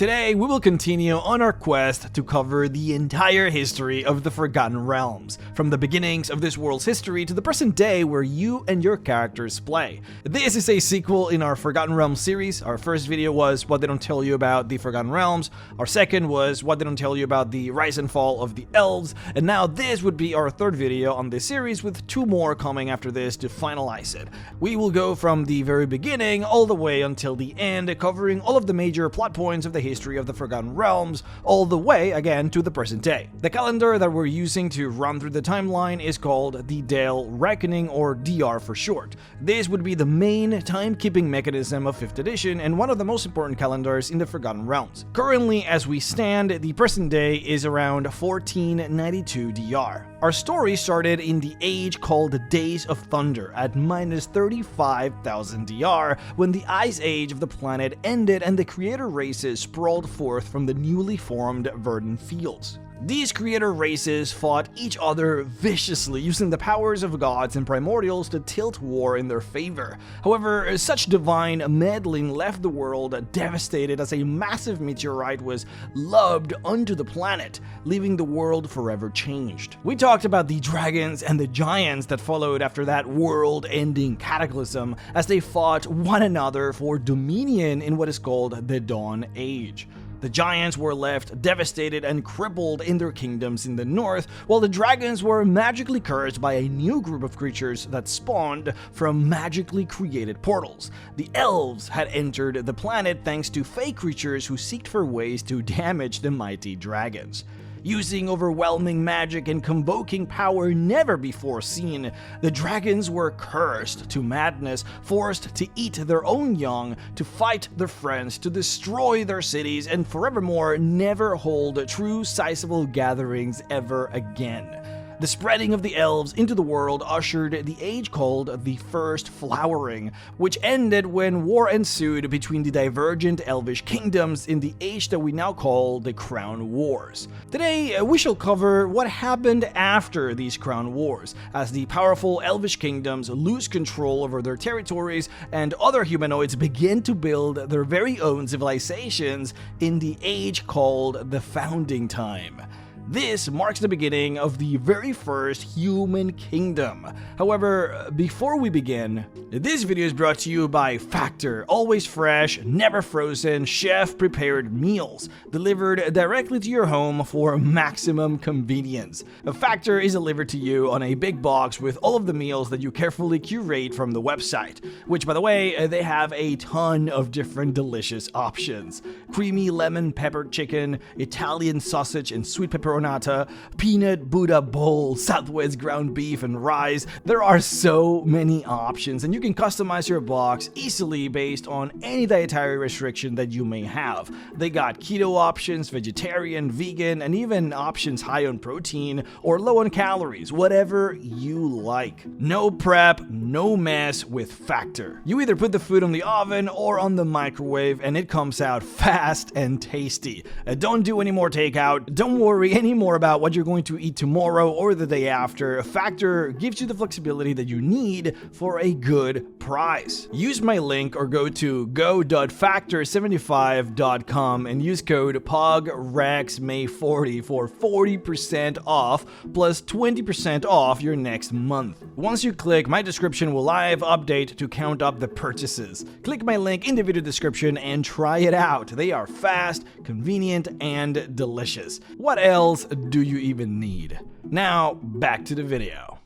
Today, we will continue on our quest to cover the entire history of the Forgotten Realms, from the beginnings of this world's history to the present day where you and your characters play. This is a sequel in our Forgotten Realms series. Our first video was What They Don't Tell You About the Forgotten Realms, our second was What They Don't Tell You About the Rise and Fall of the Elves, and now this would be our third video on this series with two more coming after this to finalize it. We will go from the very beginning all the way until the end, covering all of the major plot points of the history of the Forgotten Realms, all the way, again, to the present day. The calendar that we're using to run through the timeline is called the Dale Reckoning, or DR for short. This would be the main timekeeping mechanism of 5th edition and one of the most important calendars in the Forgotten Realms. Currently, as we stand, the present day is around 1492 DR. Our story started in the age called the Days of Thunder at minus 35,000 DR, when the Ice Age of the planet ended and the creator races sprawled forth from the newly formed verdant fields. These creator races fought each other viciously, using the powers of gods and primordials to tilt war in their favor. However, such divine meddling left the world devastated as a massive meteorite was lobbed onto the planet, leaving the world forever changed. We talked about the dragons and the giants that followed after that world-ending cataclysm as they fought one another for dominion in what is called the Dawn Age. The giants were left devastated and crippled in their kingdoms in the north, while the dragons were magically cursed by a new group of creatures that spawned from magically created portals. The elves had entered the planet thanks to fake creatures who seeked for ways to damage the mighty dragons. Using overwhelming magic and convoking power never before seen, the dragons were cursed to madness, forced to eat their own young, to fight their friends, to destroy their cities, and forevermore never hold true sizable gatherings ever again. The spreading of the elves into the world ushered the age called the First Flowering, which ended when war ensued between the divergent elvish kingdoms in the age that we now call the Crown Wars. Today, we shall cover what happened after these Crown Wars, as the powerful elvish kingdoms lose control over their territories and other humanoids begin to build their very own civilizations in the age called the Founding Time. This marks the beginning of the very first human kingdom. However, before we begin, this video is brought to you by Factor, always fresh, never frozen, chef-prepared meals, delivered directly to your home for maximum convenience. Factor is delivered to you on a big box with all of the meals that you carefully curate from the website, which, by the way, they have a ton of different delicious options. Creamy lemon peppered chicken, Italian sausage and sweet pepperoni, peanut Buddha bowl, Southwest ground beef and rice. There are so many options, and you can customize your box easily based on any dietary restriction that you may have. They got keto options, vegetarian, vegan, and even options high on protein or low on calories, whatever you like. No prep, no mess with Factor. You either put the food on the oven or on the microwave and it comes out fast and tasty. Don't do any more takeout. Don't worry more about what you're going to eat tomorrow or the day after. Factor gives you the flexibility that you need for a good price. Use my link or go to go.factor75.com and use code POGREXMAY40 for 40% off plus 20% off your next month. Once you click, my description will live update to count up the purchases. Click my link in the video description and try it out. They are fast, convenient, and delicious. What else do you even need? Now, back to the video.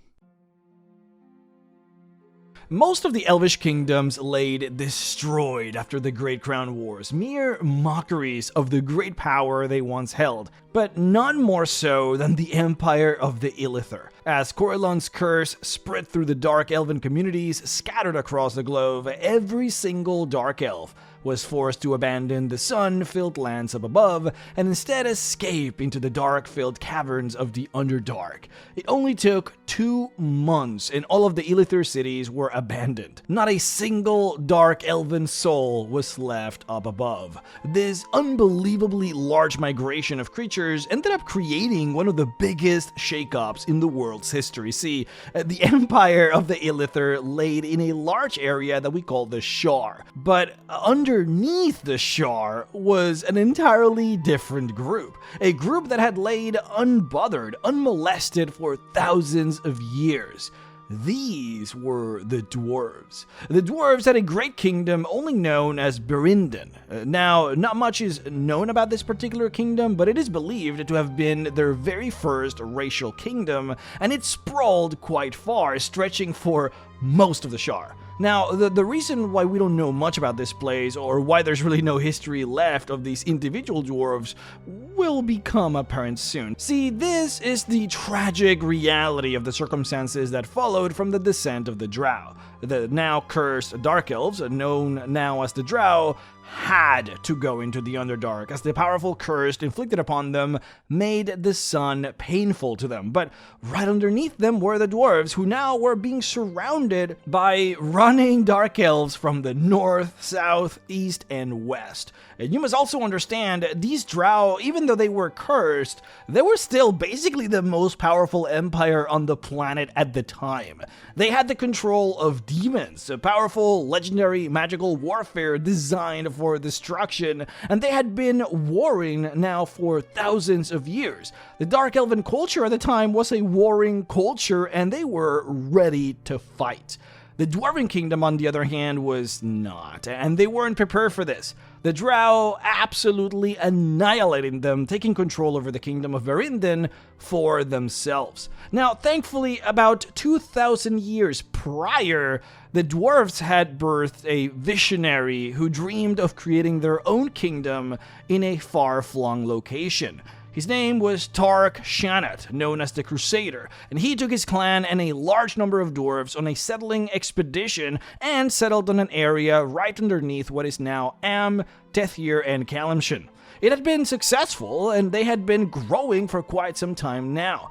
Most of the elvish kingdoms laid destroyed after the Great Crown Wars, mere mockeries of the great power they once held, but none more so than the Empire of the Illithir, as Corellon's curse spread through the dark elven communities scattered across the globe. Every single dark elf was forced to abandon the sun-filled lands up above and instead escape into the dark-filled caverns of the Underdark. It only took 2 months and all of the Illithir cities were abandoned. Not a single dark elven soul was left up above. This unbelievably large migration of creatures ended up creating one of the biggest shakeups in the world's history. See, the Empire of the Illithir laid in a large area that we call the Shar, but under underneath the Shar was an entirely different group. A group that had laid unbothered, unmolested for thousands of years. These were the Dwarves. The Dwarves had a great kingdom only known as Berindon. Now, not much is known about this particular kingdom, but it is believed to have been their very first racial kingdom, and it sprawled quite far, stretching for most of the Shar. Now, the reason why we don't know much about this place, or why there's really no history left of these individual dwarves, will become apparent soon. See, this is the tragic reality of the circumstances that followed from the descent of the Drow. The now cursed Dark Elves, known now as the Drow, had to go into the Underdark, as the powerful curse inflicted upon them made the sun painful to them. But right underneath them were the dwarves, who now were being surrounded by running Dark Elves from the north, south, east, and west. And you must also understand, these Drow, even though they were cursed, they were still basically the most powerful empire on the planet at the time. They had the control of demons, a powerful, legendary, magical warfare designed for destruction, and they had been warring now for thousands of years. The Dark Elven culture at the time was a warring culture, and they were ready to fight. The Dwarven Kingdom, on the other hand, was not, and they weren't prepared for this. The Drow absolutely annihilating them, taking control over the kingdom of Berindon for themselves. Now, thankfully, about 2,000 years prior, the Dwarves had birthed a visionary who dreamed of creating their own kingdom in a far-flung location. His name was Tark Shanat, known as the Crusader, and he took his clan and a large number of dwarves on a settling expedition and settled on an area right underneath what is now Am, Tethir, and Kalimshan. It had been successful, and they had been growing for quite some time now.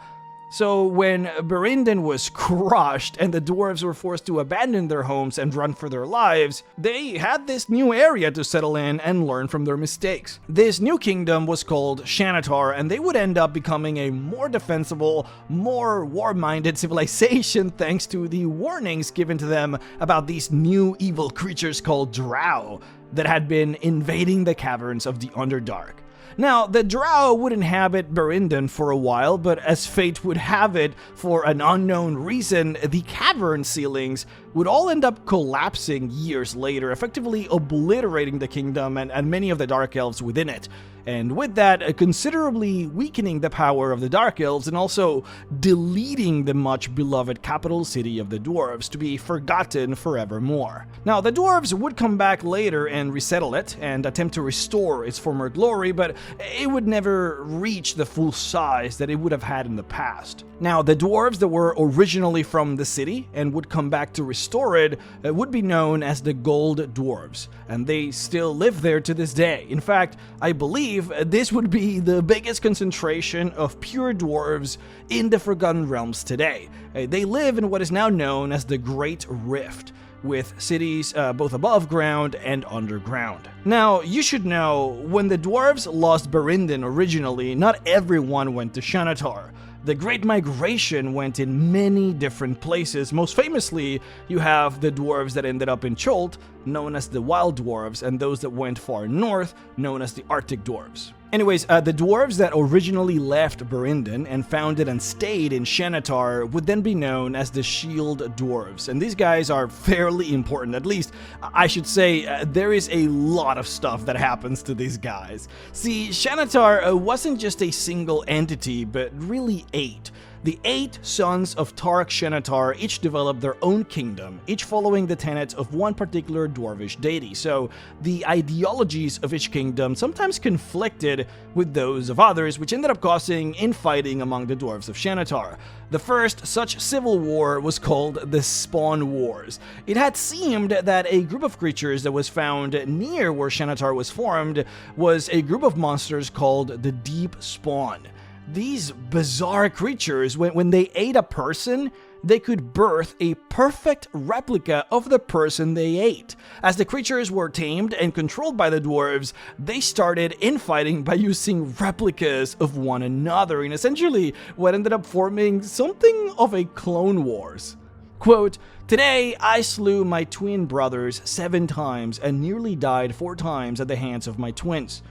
So when Berindon was crushed and the dwarves were forced to abandon their homes and run for their lives, they had this new area to settle in and learn from their mistakes. This new kingdom was called Shanatar, and they would end up becoming a more defensible, more war-minded civilization thanks to the warnings given to them about these new evil creatures called Drow that had been invading the caverns of the Underdark. Now, the Drow would inhabit Berindon for a while, but as fate would have it, for an unknown reason, the cavern ceilings would all end up collapsing years later, effectively obliterating the kingdom and many of the Dark Elves within it. And with that, considerably weakening the power of the Dark Elves and also deleting the much beloved capital city of the Dwarves to be forgotten forevermore. Now, the Dwarves would come back later and resettle it and attempt to restore its former glory, but it would never reach the full size that it would have had in the past. Now, the Dwarves that were originally from the city and would come back to restore it would be known as the Gold Dwarves, and they still live there to this day. In fact, I believe this would be the biggest concentration of pure dwarves in the Forgotten Realms today. They live in what is now known as the Great Rift, with cities both above ground and underground. Now, you should know, when the dwarves lost Berindon originally, not everyone went to Shanatar. The Great Migration went in many different places. Most famously, you have the dwarves that ended up in Cholt, known as the Wild Dwarves, and those that went far north, known as the Arctic Dwarves. Anyways, the dwarves that originally left Berindon and founded and stayed in Shanatar would then be known as the Shield Dwarves, and these guys are fairly important. At least, I should say, there is a lot of stuff that happens to these guys. See, Shanatar wasn't just a single entity, but really 8. The 8 sons of Tark Shanatar each developed their own kingdom, each following the tenets of one particular dwarvish deity, so the ideologies of each kingdom sometimes conflicted with those of others, which ended up causing infighting among the dwarves of Shanatar. The first such civil war was called the Spawn Wars. It had seemed that a group of creatures that was found near where Shanatar was formed was a group of monsters called the Deep Spawn. These bizarre creatures, when they ate a person, they could birth a perfect replica of the person they ate. As the creatures were tamed and controlled by the dwarves, they started infighting by using replicas of one another in essentially what ended up forming something of a Clone Wars. Quote, "Today I slew my twin brothers 7 times and nearly died 4 times at the hands of my twins.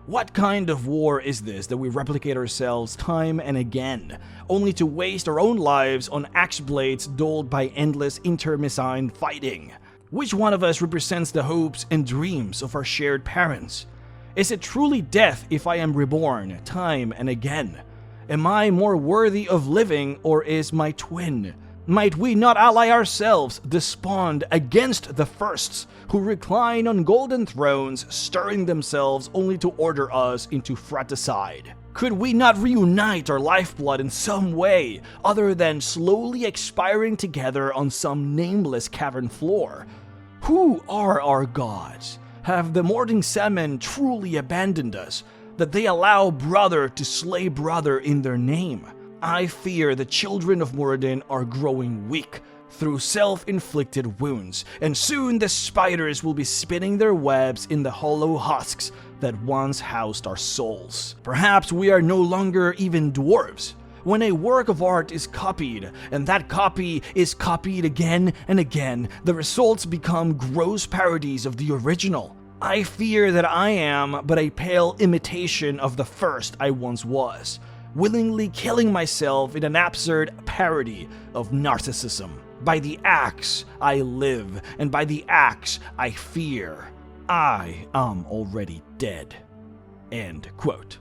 What kind of war is this that we replicate ourselves time and again, only to waste our own lives on axe blades dulled by endless intermissine fighting? Which one of us represents the hopes and dreams of our shared parents? Is it truly death if I am reborn time and again? Am I more worthy of living, or is my twin? Might we not ally ourselves, despond against the firsts, who recline on golden thrones, stirring themselves only to order us into fratricide? Could we not reunite our lifeblood in some way, other than slowly expiring together on some nameless cavern floor? Who are our gods? Have the Morning Semen truly abandoned us, that they allow brother to slay brother in their name? I fear the children of Moradin are growing weak through self-inflicted wounds, and soon the spiders will be spinning their webs in the hollow husks that once housed our souls. Perhaps we are no longer even dwarves. When a work of art is copied, and that copy is copied again and again, the results become gross parodies of the original. I fear that I am but a pale imitation of the first I once was, willingly killing myself in an absurd parody of narcissism. By the axe I live, and by the axe I fear. I am already dead." End quote.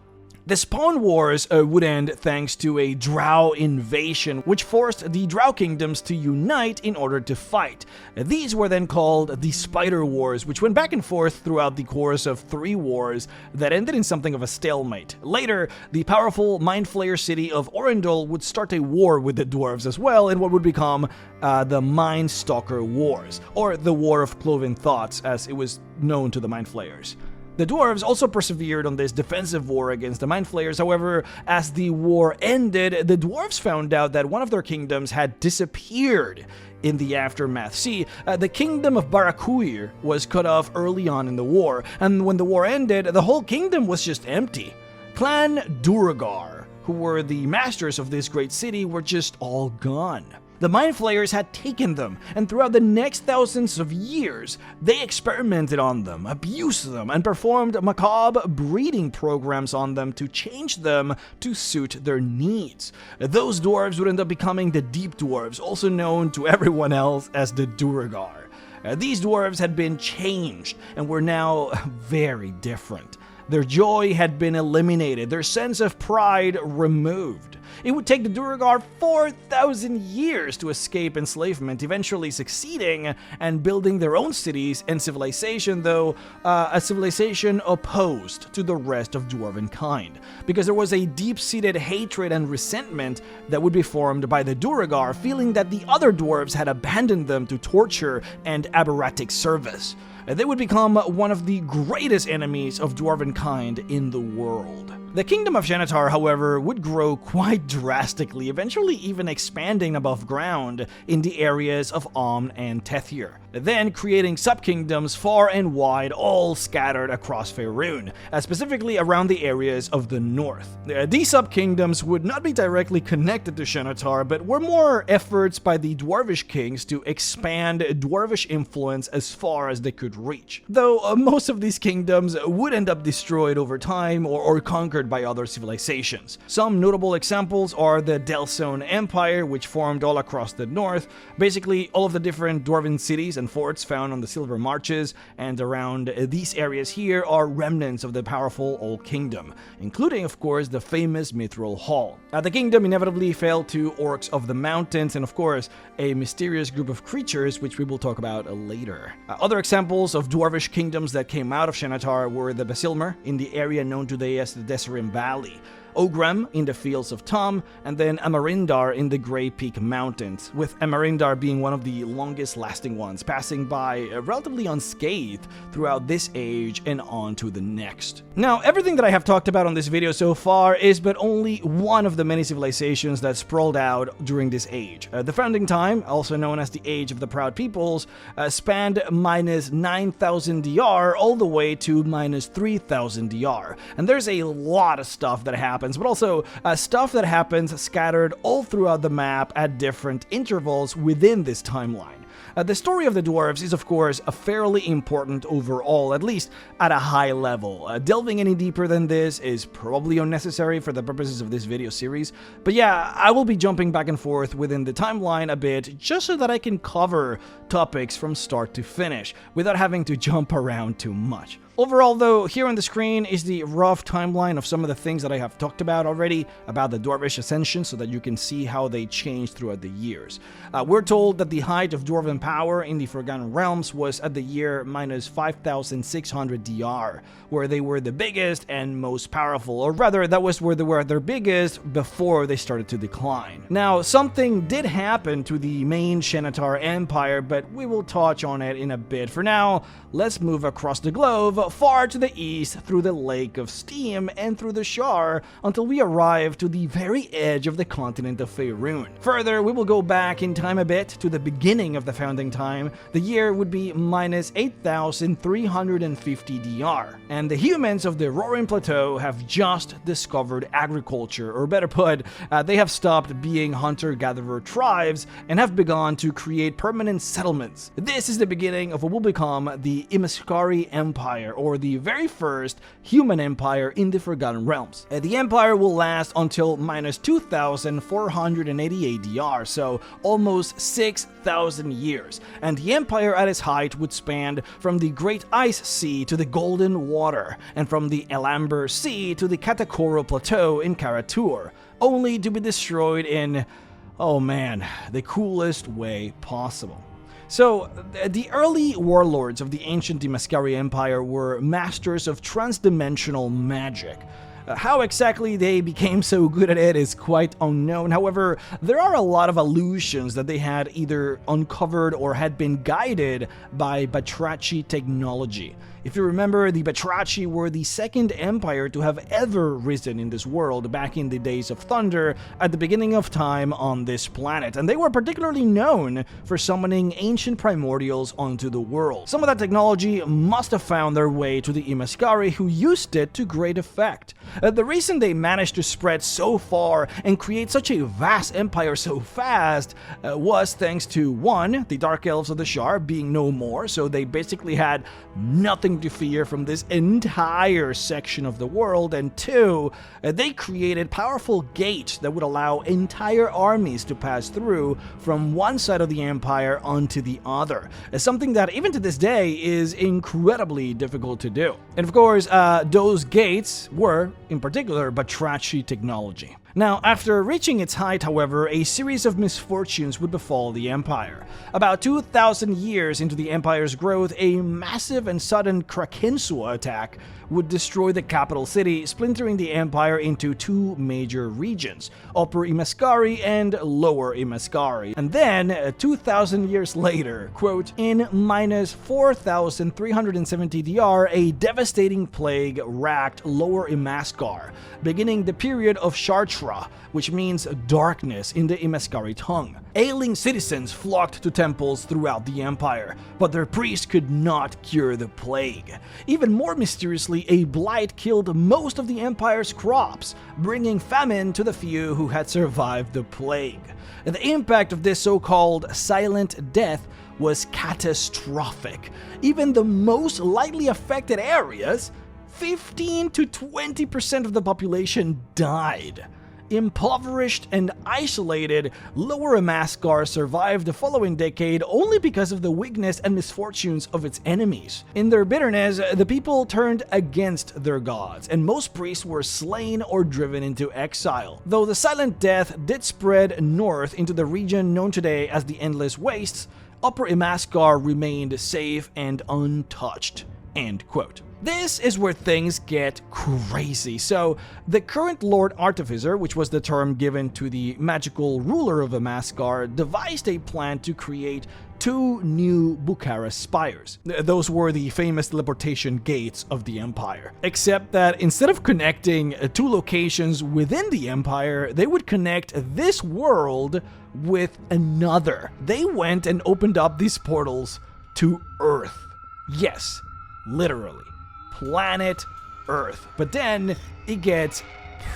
The Spawn Wars would end thanks to a Drow invasion, which forced the Drow kingdoms to unite in order to fight. These were then called the Spider Wars, which went back and forth throughout the course of 3 wars that ended in something of a stalemate. Later, the powerful Mind Flayer city of Orendal would start a war with the Dwarves as well, in what would become the Mind Stalker Wars, or the War of Cloven Thoughts, as it was known to the Mind Flayers. The Dwarves also persevered on this defensive war against the Mind Flayers. However, as the war ended, the Dwarves found out that one of their kingdoms had disappeared in the aftermath. See, the kingdom of Barakuir was cut off early on in the war, and when the war ended, the whole kingdom was just empty. Clan Duragar, who were the masters of this great city, were just all gone. The Mind Flayers had taken them, and throughout the next thousands of years, they experimented on them, abused them, and performed macabre breeding programs on them to change them to suit their needs. Those dwarves would end up becoming the Deep Dwarves, also known to everyone else as the Duragar. These dwarves had been changed, and were now very different. Their joy had been eliminated, their sense of pride removed. It would take the Duragar 4,000 years to escape enslavement, eventually succeeding and building their own cities and civilization, though a civilization opposed to the rest of Dwarven kind, because there was a deep-seated hatred and resentment that would be formed by the Duragar, feeling that the other dwarves had abandoned them to torture and aberratic service. They would become one of the greatest enemies of Dwarven kind in the world. The kingdom of Xanatar, however, would grow quite drastically, eventually even expanding above ground in the areas of Amn and Tethir, then creating sub-kingdoms far and wide, all scattered across Faerun, specifically around the areas of the north. These sub-kingdoms would not be directly connected to Xanatar, but were more efforts by the Dwarvish kings to expand Dwarvish influence as far as they could reach, though most of these kingdoms would end up destroyed over time or conquered by other civilizations. Some notable examples are the Delsone Empire, which formed all across the north. Basically, all of the different Dwarven cities and forts found on the Silver Marches and around these areas here are remnants of the powerful Old Kingdom, including, of course, the famous Mithril Hall. The kingdom inevitably fell to Orcs of the Mountains and, of course, a mysterious group of creatures, which we will talk about later. Other examples of Dwarvish kingdoms that came out of Xanatar were the Basilmer in the area known today as the Desert Valley, Ogrim in the Fields of Tom, and then Amarindar in the Grey Peak Mountains, with Amarindar being one of the longest lasting ones, passing by relatively unscathed throughout this age and on to the next. Now, everything that I have talked about on this video so far is but only one of the many civilizations that sprawled out during this age. The founding time, also known as the Age of the Proud Peoples, spanned minus 9,000 DR all the way to minus 3,000 DR, and there's a lot of stuff that happened happens, but also stuff that happens scattered all throughout the map at different intervals within this timeline. The story of the dwarves is, of course, fairly important overall, at least at a high level. Delving any deeper than this is probably unnecessary for the purposes of this video series, but yeah, I will be jumping back and forth within the timeline a bit, just so that I can cover topics from start to finish, without having to jump around too much. Overall though, here on the screen is the rough timeline of some of the things that I have talked about already, about the Dwarvish Ascension, so that you can see how they changed throughout the years. We're told that the height of Dwarven power in the Forgotten Realms was at the year minus 5,600 DR, where they were the biggest and most powerful, or rather, that was where they were at their biggest before they started to decline. Now, something did happen to the main Manatees Empire, but we will touch on it in a bit. For now, let's move across the globe, far to the east, through the Lake of Steam and through the Shar, until we arrive to the very edge of the continent of Faerun. Further, we will go back in time a bit to the beginning of the founding time. The year would be minus 8,350 DR, and the humans of the Roaring Plateau have just discovered agriculture, or better put, they have stopped being hunter-gatherer tribes and have begun to create permanent settlements. This is the beginning of what will become the Imiskari Empire, or the very first human empire in the Forgotten Realms. The empire will last until minus 2,488 DR, so almost 6,000 years, and the empire at its height would span from the Great Ice Sea to the Golden Water, and from the Elamber Sea to the Katakoro Plateau in Karatur, only to be destroyed in, oh man, the coolest way possible. So, the early warlords of the ancient Imiskari Empire were masters of transdimensional magic. How exactly they became so good at it is quite unknown. However, there are a lot of allusions that they had either uncovered or had been guided by Batrachi technology. If you remember, the Batrachi were the second empire to have ever risen in this world back in the days of Thunder at the beginning of time on this planet, and they were particularly known for summoning ancient primordials onto the world. Some of that technology must have found their way to the Imiskari, who used it to great effect. The reason they managed to spread so far and create such a vast empire so fast was thanks to, one, the Dark Elves of the Shar being no more, so they basically had nothing to fear from this entire section of the world, and two, they created powerful gates that would allow entire armies to pass through from one side of the empire onto the other, something that even to this day is incredibly difficult to do. And of course, those gates were, in particular, Batrachi technology. Now, after reaching its height, however, a series of misfortunes would befall the empire. About 2,000 years into the empire's growth, a massive and sudden Krakensua attack would destroy the capital city, splintering the empire into two major regions, Upper Imiskari and Lower Imiskari. And then, 2,000 years later, quote, in minus 4,370 DR, a devastating plague racked Lower Imiskar, beginning the period of Shartra, which means darkness in the Imiskari tongue. Ailing citizens flocked to temples throughout the empire, but their priests could not cure the plague. Even more mysteriously, a blight killed most of the empire's crops, bringing famine to the few who had survived the plague. The impact of this so-called silent death was catastrophic. Even the most lightly affected areas, 15 to 20% of the population died. Impoverished and isolated, Lower Imiskar survived the following decade only because of the weakness and misfortunes of its enemies. In their bitterness, the people turned against their gods, and most priests were slain or driven into exile. Though the Silent Death did spread north into the region known today as the Endless Wastes, Upper Imiskar remained safe and untouched. End quote. This is where things get crazy. So, the current Lord Artificer, which was the term given to the magical ruler of Imiskar, devised a plan to create two new Bukhara spires. Those were the famous teleportation gates of the empire. Except that instead of connecting two locations within the empire, they would connect this world with another. They went and opened up these portals to Earth. Yes, literally. Planet Earth. But then it gets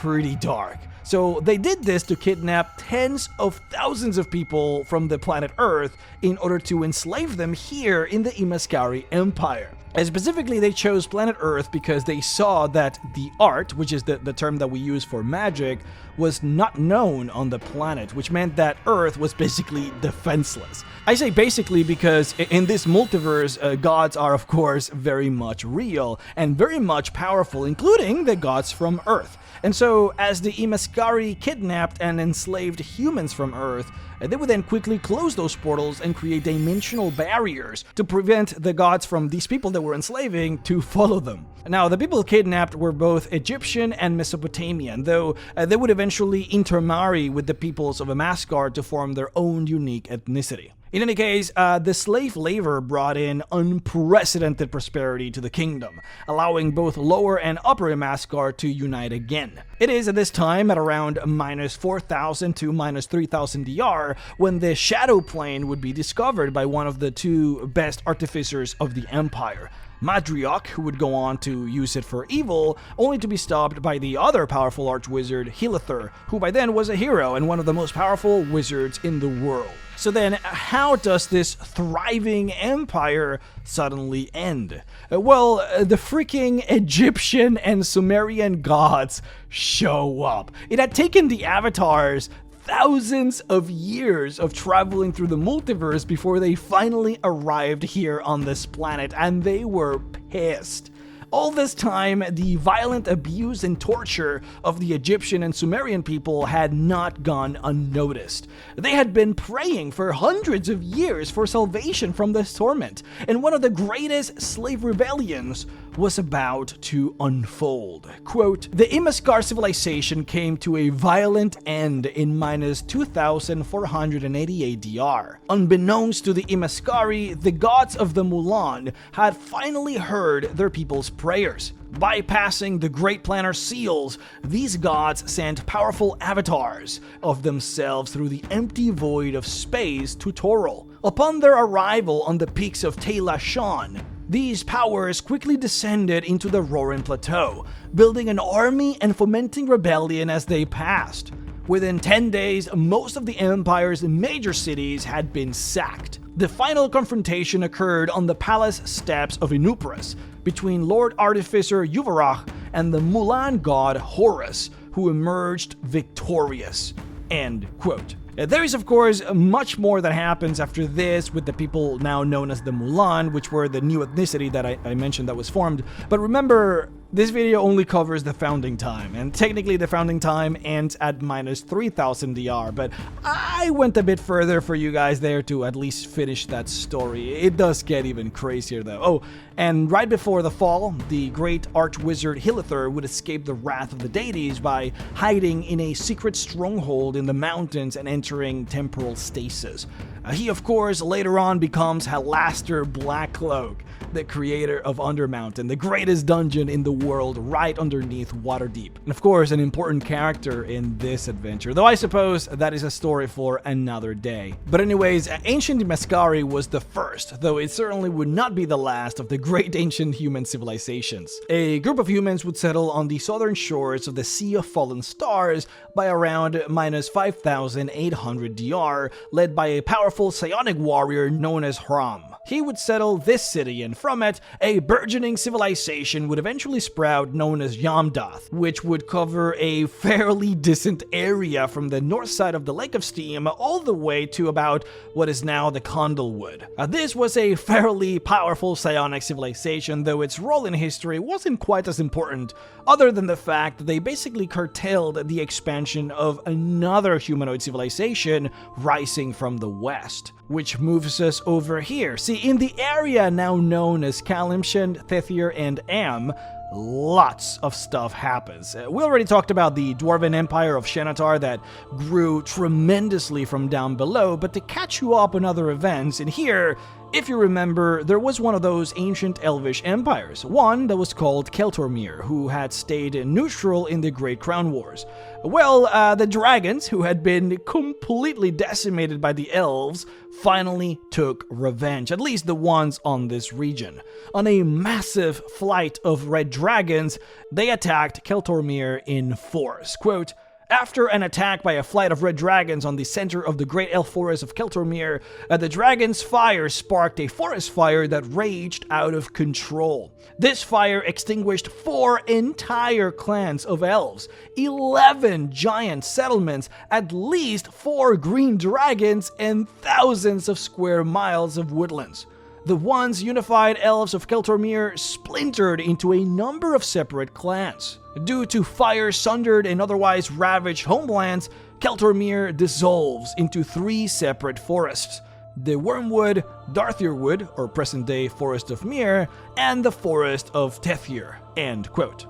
pretty dark. So they did this to kidnap tens of thousands of people from the planet Earth in order to enslave them here in the Imiskari Empire. And specifically, they chose planet Earth because they saw that the art, which is the term that we use for magic, was not known on the planet, which meant that Earth was basically defenseless. I say basically because in this multiverse, gods are of course very much real and very much powerful, including the gods from Earth. And so, as the Imiskari kidnapped and enslaved humans from Earth, they would then quickly close those portals and create dimensional barriers to prevent the gods from these people that were enslaving to follow them. Now, the people kidnapped were both Egyptian and Mesopotamian, though they would eventually intermarry with the peoples of Imiskar to form their own unique ethnicity. In any case, the slave labor brought in unprecedented prosperity to the kingdom, allowing both Lower and Upper Imiskar to unite again. It is at this time, at around minus 4,000 to minus 3,000 DR, when the Shadow Plane would be discovered by one of the two best artificers of the Empire, Madriok, who would go on to use it for evil, only to be stopped by the other powerful archwizard, Hilither, who by then was a hero and one of the most powerful wizards in the world. So then, how does this thriving empire suddenly end? Well, the freaking Egyptian and Sumerian gods show up. It had taken the avatars thousands of years of traveling through the multiverse before they finally arrived here on this planet, and they were pissed. All this time, the violent abuse and torture of the Egyptian and Sumerian people had not gone unnoticed. They had been praying for hundreds of years for salvation from this torment, and one of the greatest slave rebellions was about to unfold. Quote, the Imiskar civilization came to a violent end in minus 2,488 DR. Unbeknownst to the Imiskari, the gods of the Mulan had finally heard their people's prayers. Bypassing the Great Planner seals, these gods sent powerful avatars of themselves through the empty void of space to Toril. Upon their arrival on the peaks of Tela Shan, these powers quickly descended into the Roaring Plateau, building an army and fomenting rebellion as they passed. Within 10 days, most of the Empire's major cities had been sacked. The final confrontation occurred on the palace steps of Inupris between Lord Artificer Yuvarach and the Mulan god Horus, who emerged victorious. End quote. There is, of course, much more that happens after this with the people now known as the Mulan, which were the new ethnicity that I mentioned that was formed. But remember, this video only covers the founding time, and technically the founding time ends at minus 3,000 DR, but I went a bit further for you guys there to at least finish that story. It does get even crazier though. Oh, and right before the fall, the great archwizard Hilither would escape the wrath of the deities by hiding in a secret stronghold in the mountains and entering temporal stasis. He, of course, later on becomes Halaster Blackcloak, the creator of Undermountain, the greatest dungeon in the world right underneath Waterdeep. And of course, an important character in this adventure, though I suppose that is a story for another day. But anyways, ancient Imiskari was the first, though it certainly would not be the last of the great ancient human civilizations. A group of humans would settle on the southern shores of the Sea of Fallen Stars by around minus 5,800 DR, led by a powerful psionic warrior known as Hram. He would settle this city, and from it, a burgeoning civilization would eventually sprout known as Yamdath, which would cover a fairly distant area from the north side of the Lake of Steam all the way to about what is now the Condlewood. This was a fairly powerful psionic civilization, though its role in history wasn't quite as important, other than the fact that they basically curtailed the expansion of another humanoid civilization rising from the west. Which moves us over here. See, in the area now known as Kalimshan, Thethir, and Am, lots of stuff happens. We already talked about the Dwarven Empire of Xanatar that grew tremendously from down below, but to catch you up on other events, in here, If you remember, there was one of those ancient elvish empires, one that was called Keltormir, who had stayed neutral in the Great Crown Wars. Well, the dragons, who had been completely decimated by the elves, finally took revenge, at least the ones on this region. On a massive flight of red dragons, they attacked Keltormir in force. Quote, "After an attack by a flight of red dragons on the center of the great elf forest of Keltormir, the dragon's fire sparked a forest fire that raged out of control. This fire extinguished 4 entire clans of elves, 11 giant settlements, at least 4 green dragons, and thousands of square miles of woodlands. The once unified elves of Keltormir splintered into a number of separate clans. Due to fire sundered and otherwise ravaged homelands, Keltormir dissolves into 3 separate forests: the Wormwood, Darthirwood, or present-day Forest of Mir, and the Forest of Tethir." End quote.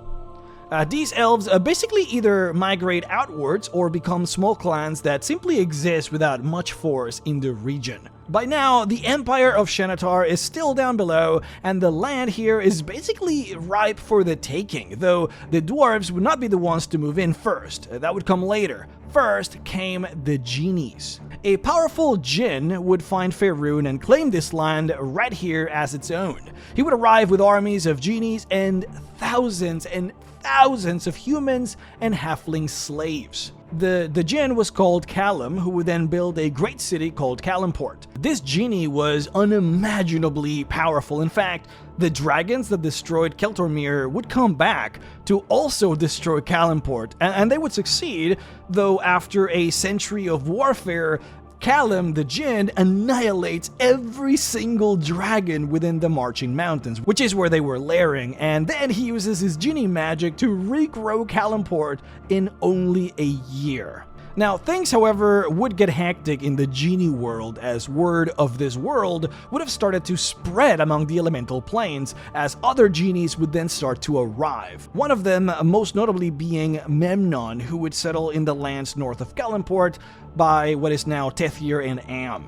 These elves basically either migrate outwards or become small clans that simply exist without much force in the region. By now, the Empire of Xanatar is still down below, and the land here is basically ripe for the taking, though the dwarves would not be the ones to move in first. That would come later. First came the genies. A powerful Jinn would find Faerun and claim this land right here as its own. He would arrive with armies of genies and thousands of humans and halfling slaves. The Jinn was called Callum, who would then build a great city called Calumport. This genie was unimaginably powerful. In fact, the dragons that destroyed Keltormir would come back to also destroy Calumport, and they would succeed, though after a century of warfare, Callum the Jinn annihilates every single dragon within the Marching Mountains, which is where they were lairing, and then he uses his genie magic to regrow Calumport in only a year. Now, things, however, would get hectic in the genie world as word of this world would have started to spread among the elemental planes as other genies would then start to arrive. One of them most notably being Memnon, who would settle in the lands north of Calumport by what is now Tethir and Am.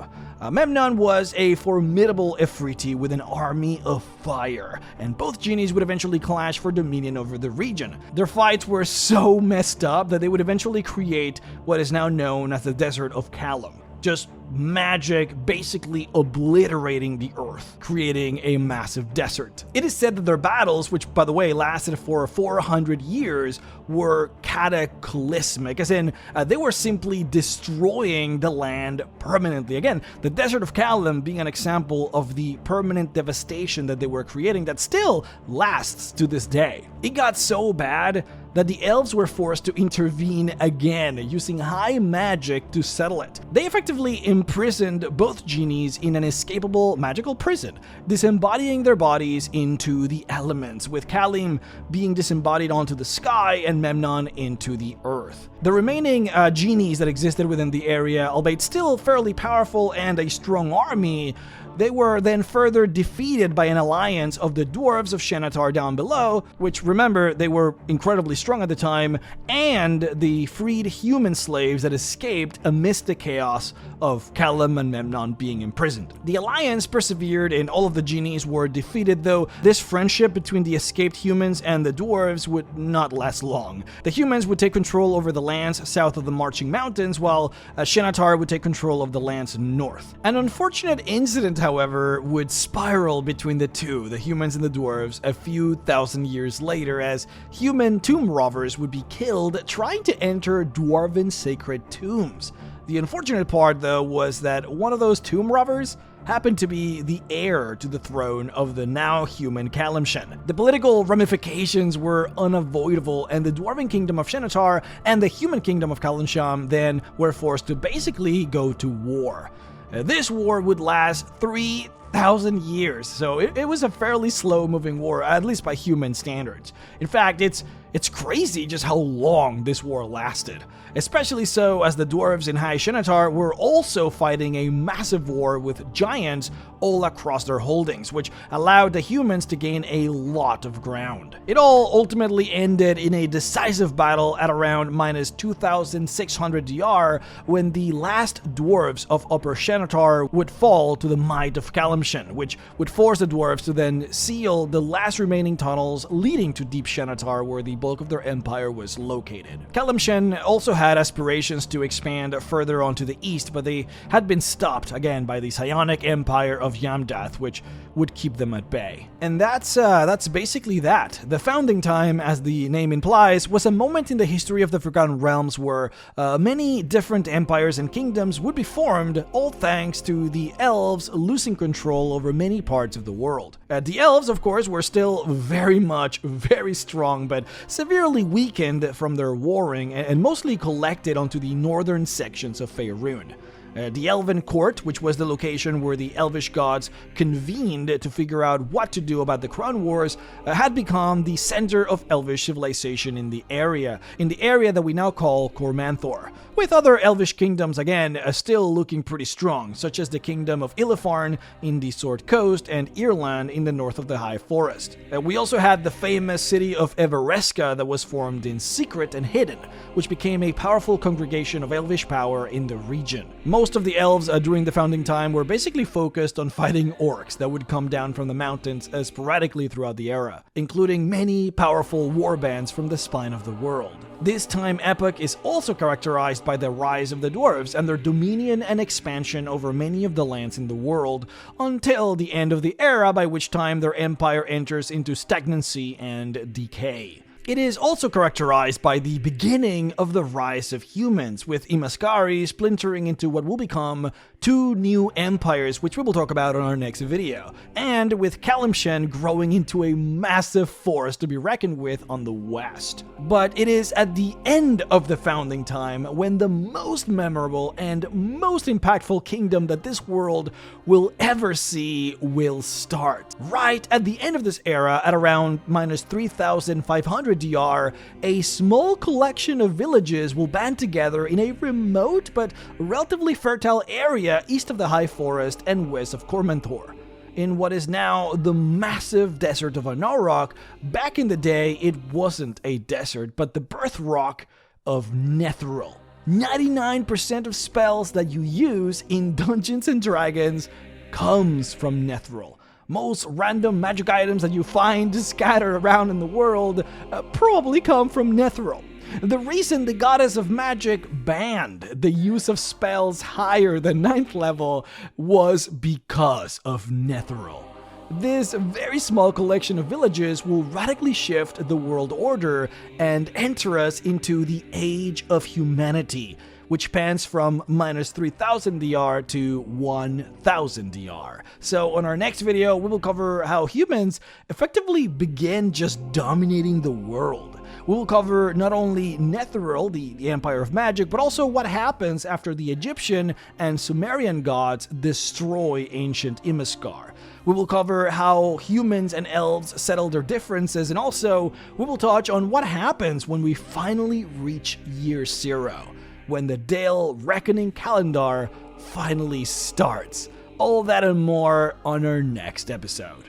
Memnon was a formidable Ifriti with an army of fire, and both genies would eventually clash for dominion over the region. Their fights were so messed up that they would eventually create what is now known as the Desert of Callum. Just magic basically obliterating the earth, creating a massive desert. It is said that their battles, which by the way lasted for 400 years, were cataclysmic, as in they were simply destroying the land permanently. Again, the Desert of Callum being an example of the permanent devastation that they were creating that still lasts to this day. It got so bad that the elves were forced to intervene again, using high magic to settle it. They effectively imprisoned both genies in an escapable magical prison, disembodying their bodies into the elements, with Kalim being disembodied onto the sky and Memnon into the earth. The remaining genies that existed within the area, albeit still fairly powerful and a strong army, they were then further defeated by an alliance of the dwarves of Xanatar down below, which, remember, they were incredibly strong at the time, and the freed human slaves that escaped amidst the chaos of Callum and Memnon being imprisoned. The alliance persevered and all of the genies were defeated, though this friendship between the escaped humans and the dwarves would not last long. The humans would take control over the lands south of the Marching Mountains, while Xanatar would take control of the lands north. An unfortunate incident, however, would spiral between the two, the humans and the dwarves, a few thousand years later, as human tomb robbers would be killed trying to enter dwarven sacred tombs. The unfortunate part, though, was that one of those tomb robbers happened to be the heir to the throne of the now human Kalimshan. The political ramifications were unavoidable, and the Dwarven Kingdom of Xanatar and the human kingdom of Kalimshan then were forced to basically go to war. This war would last 3,000 years, so it was a fairly slow-moving war, at least by human standards. In fact, it's It's crazy just how long this war lasted, especially so as the dwarves in High Shinatar were also fighting a massive war with giants all across their holdings, which allowed the humans to gain a lot of ground. It all ultimately ended in a decisive battle at around minus 2,600 DR, when the last dwarves of Upper Shinatar would fall to the might of Kalimshan, which would force the dwarves to then seal the last remaining tunnels leading to Deep Shinatar, where the bulk of their empire was located. Kalimshan also had aspirations to expand further onto the east, but they had been stopped again by the Psionic Empire of Yamdath, which would keep them at bay. And that's basically that. The Founding Time, as the name implies, was a moment in the history of the Forgotten Realms where many different empires and kingdoms would be formed, all thanks to the elves losing control over many parts of the world. The elves, of course, were still very strong, but severely weakened from their warring and mostly collected onto the northern sections of Faerun. The Elven Court, which was the location where the Elvish gods convened to figure out what to do about the Crown Wars, had become the center of Elvish civilization in the area that we now call Cormanthor, with other Elvish kingdoms again still looking pretty strong, such as the Kingdom of Ilifarn in the Sword Coast and Irland in the north of the High Forest. We also had the famous city of Everesca that was formed in secret and hidden, which became a powerful congregation of Elvish power in the region. Most of the elves during the Founding Time were basically focused on fighting orcs that would come down from the mountains sporadically throughout the era, including many powerful warbands from the spine of the world. This time epoch is also characterized by the rise of the dwarves and their dominion and expansion over many of the lands in the world, until the end of the era, by which time their empire enters into stagnancy and decay. It is also characterized by the beginning of the rise of humans, with Imiskari splintering into what will become two new empires, which we will talk about on our next video, and with Kalimshan growing into a massive force to be reckoned with on the west. But it is at the end of the Founding Time when the most memorable and most impactful kingdom that this world will ever see will start. Right at the end of this era, at around minus 3,500 DR, a small collection of villages will band together in a remote but relatively fertile area east of the High Forest and west of Cormanthor. In what is now the massive desert of Anauroch, back in the day it wasn't a desert, but the birth rock of Netheril. 99% of spells that you use in Dungeons & Dragons comes from Netheril. Most random magic items that you find scattered around in the world probably come from Netheril. The reason the goddess of magic banned the use of spells higher than 9th level was because of Netheril. This very small collection of villages will radically shift the world order and enter us into the Age of Humanity, which spans from minus 3,000 DR to 1,000 DR. So on our next video, we will cover how humans effectively begin just dominating the world. We will cover not only Netheril, the Empire of Magic, but also what happens after the Egyptian and Sumerian gods destroy ancient Imiskar. We will cover how humans and elves settle their differences, and also we will touch on what happens when we finally reach Year Zero, when the Dale Reckoning calendar finally starts. All that and more on our next episode.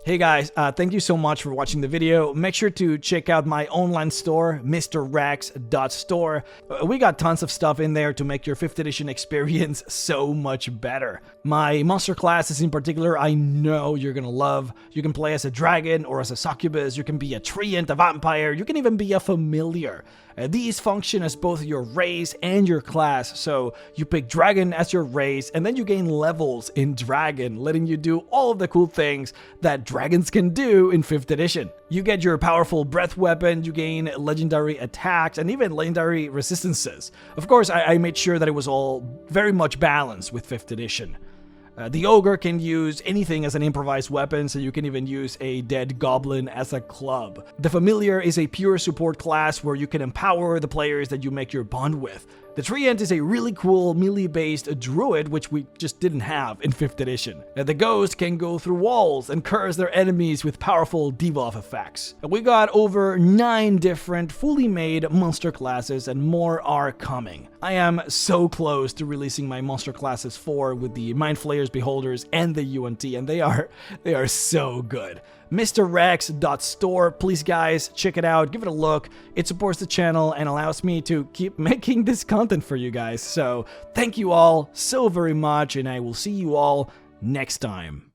Hey guys, thank you so much for watching the video. Make sure to check out my online store, mrrex.store. We got tons of stuff in there to make your 5th edition experience so much better. My monster classes in particular, I know you're gonna love. You can play as a dragon or as a succubus, you can be a treant, a vampire, you can even be a familiar. These function as both your race and your class, so you pick dragon as your race and then you gain levels in dragon, letting you do all of the cool things that dragons can do in 5th edition. You get your powerful breath weapon, you gain legendary attacks, and even legendary resistances. Of course, I made sure that it was all very much balanced with 5th edition. The ogre can use anything as an improvised weapon, so you can even use a dead goblin as a club. The familiar is a pure support class where you can empower the players that you make your bond with. The Treant is a really cool melee-based druid, which we just didn't have in 5th edition. The Ghost can go through walls and curse their enemies with powerful debuff effects. We got over 9 different fully made monster classes, and more are coming. I am so close to releasing my monster classes 4 with the Mind Flayers, Beholders, and the UNT, and they are so good. MrRex.store, please guys, check it out, give it a look. It supports the channel and allows me to keep making this content for you guys. So thank you all so very much, and I will see you all next time.